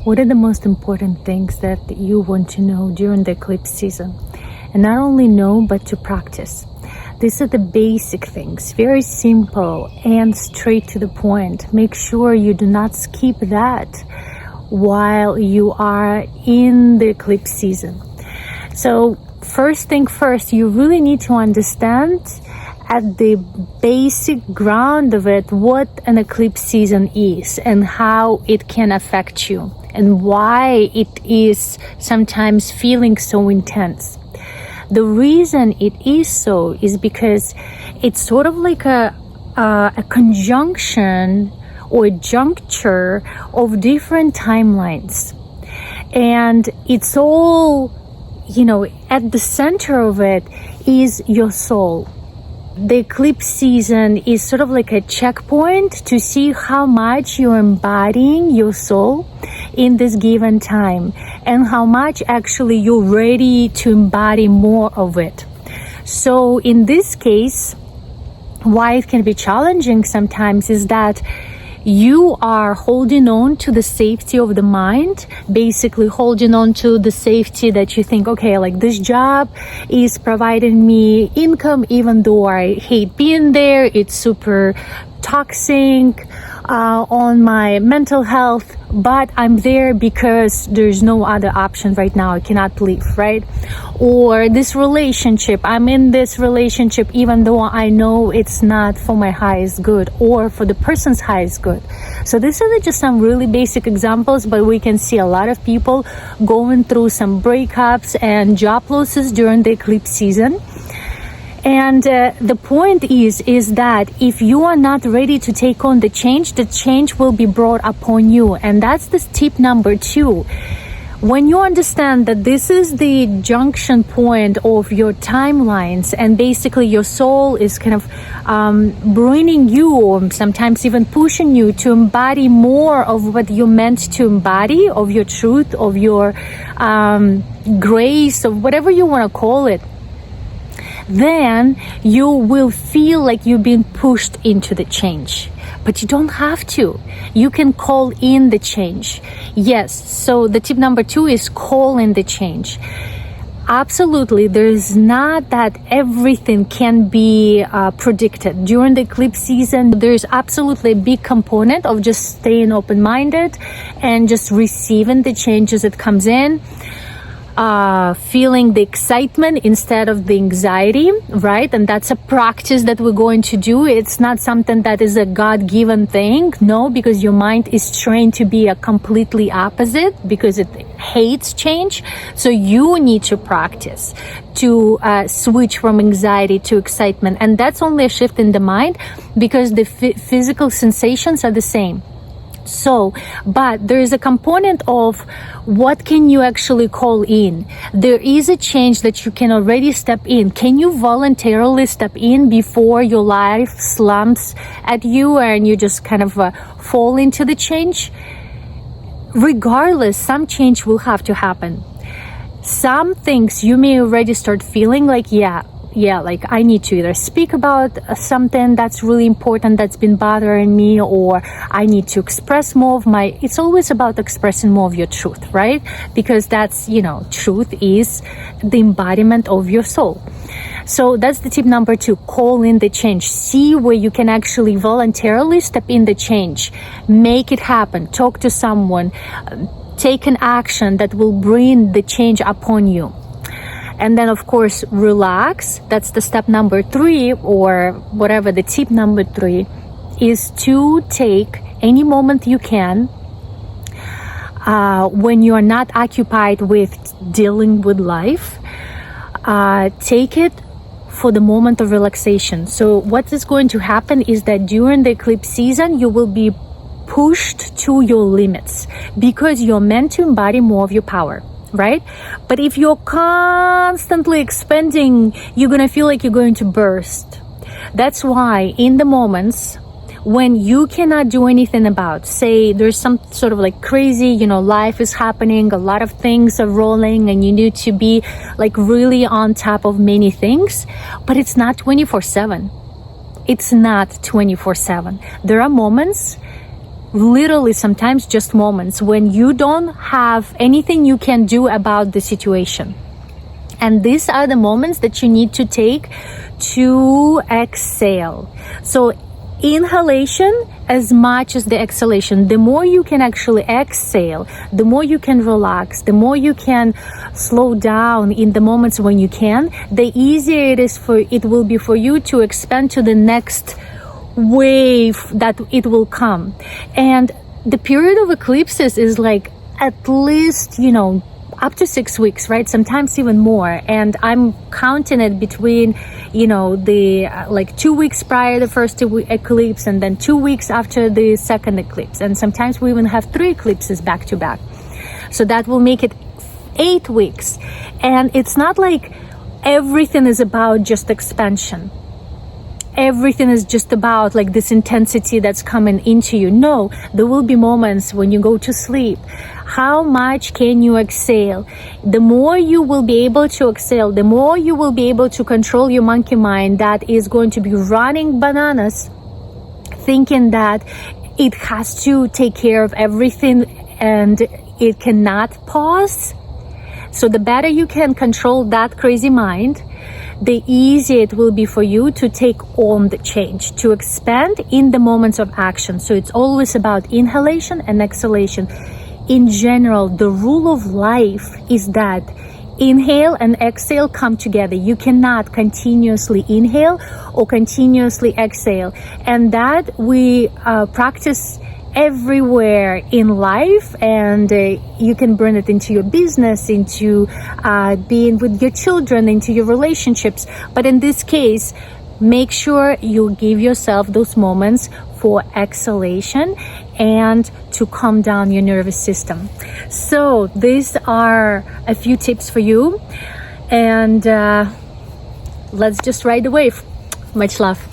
What are the most important things that you want to know during the eclipse season? And not only know, but to practice. These are the basic things, very simple and straight to the point. Make sure you do not skip that while you are in the eclipse season. So first thing first, you really need to understand at the basic ground of it what an eclipse season is and how it can affect you and why it is sometimes feeling so intense. The reason it is so is because it's sort of like a conjunction or a juncture of different timelines. And it's all, at the center of it is your soul. The eclipse season is sort of like a checkpoint to see how much you're embodying your soul in this given time and how much actually you're ready to embody more of it. So in this case, why it can be challenging sometimes is that you are holding on to the safety of the mind, basically holding on to the safety that you think, okay, like this job is providing me income, even though I hate being there, it's super toxic on my mental health, but I'm there because there's no other option right now. I cannot leave, right? Or this relationship, I'm in this relationship even though I know it's not for my highest good or for the person's highest good. So these are just some really basic examples, but we can see a lot of people going through some breakups and job losses during the eclipse season. And the point is that if you are not ready to take on the change will be brought upon you. And that's the tip number 2. When you understand that this is the junction point of your timelines and basically your soul is kind of bringing you or sometimes even pushing you to embody more of what you're meant to embody, of your truth, of your grace, of whatever you want to call it, then you will feel like you've been pushed into the change. But you don't have to. You can call in the change. Yes, so the tip number 2 is call in the change. Absolutely, there is not that everything can be predicted. During the eclipse season, there's absolutely a big component of just staying open-minded and just receiving the changes that comes in. Feeling the excitement instead of the anxiety, right? And that's a practice that we're going to do. It's not something that is a God-given thing. No, because your mind is trained to be a completely opposite because it hates change. So you need to practice to switch from anxiety to excitement. And that's only a shift in the mind because the physical sensations are the same. So, but there is a component of what can you actually call in. There is a change that you can already step in. Can you voluntarily step in before your life slumps at you and you just kind of fall into the change? Regardless, some change will have to happen. Some things you may already start feeling like, like I need to either speak about something that's really important that's been bothering me, or I need to express more of it's always about expressing more of your truth, right? Because that's, truth is the embodiment of your soul. So that's the tip number 2, call in the change. See where you can actually voluntarily step in the change. Make it happen. Talk to someone. Take an action that will bring the change upon you. And then, of course, relax. That's the step number 3, or whatever, the tip number 3 is to take any moment you can when you are not occupied with dealing with life. Take it for the moment of relaxation. So what is going to happen is that during the eclipse season, you will be pushed to your limits because you're meant to embody more of your power. Right? But if you're constantly expanding, you're going to feel like you're going to burst. That's why in the moments when you cannot do anything about, say there's some sort of like crazy, life is happening, a lot of things are rolling and you need to be like really on top of many things, but it's not 24/7. It's not 24/7. There are moments literally sometimes just moments when you don't have anything you can do about the situation. And these are the moments that you need to take to exhale. So inhalation as much as the exhalation. The more you can actually exhale, the more you can relax, the more you can slow down in the moments when you can, the easier it will be for you to expand to the next wave that it will come. And the period of eclipses is like at least, up to 6 weeks, right? Sometimes even more. And I'm counting it between, the like 2 weeks prior to the first eclipse, and then 2 weeks after the second eclipse. And sometimes we even have 3 eclipses back to back. So that will make it 8 weeks. And it's not like everything is about just expansion. Everything is just about like this intensity that's coming into you. No, there will be moments when you go to sleep. How much can you exhale? The more you will be able to exhale, the more you will be able to control your monkey mind that is going to be running bananas, thinking that it has to take care of everything and it cannot pause. So the better you can control that crazy mind, the easier it will be for you to take on the change, to expand in the moments of action. So it's always about inhalation and exhalation. In general, the rule of life is that inhale and exhale come together. You cannot continuously inhale or continuously exhale. And that we practice everywhere in life, and you can bring it into your business, into being with your children, into your relationships. But in this case, make sure you give yourself those moments for exhalation and to calm down your nervous system. So these are a few tips for you, and let's just ride the wave. Much love.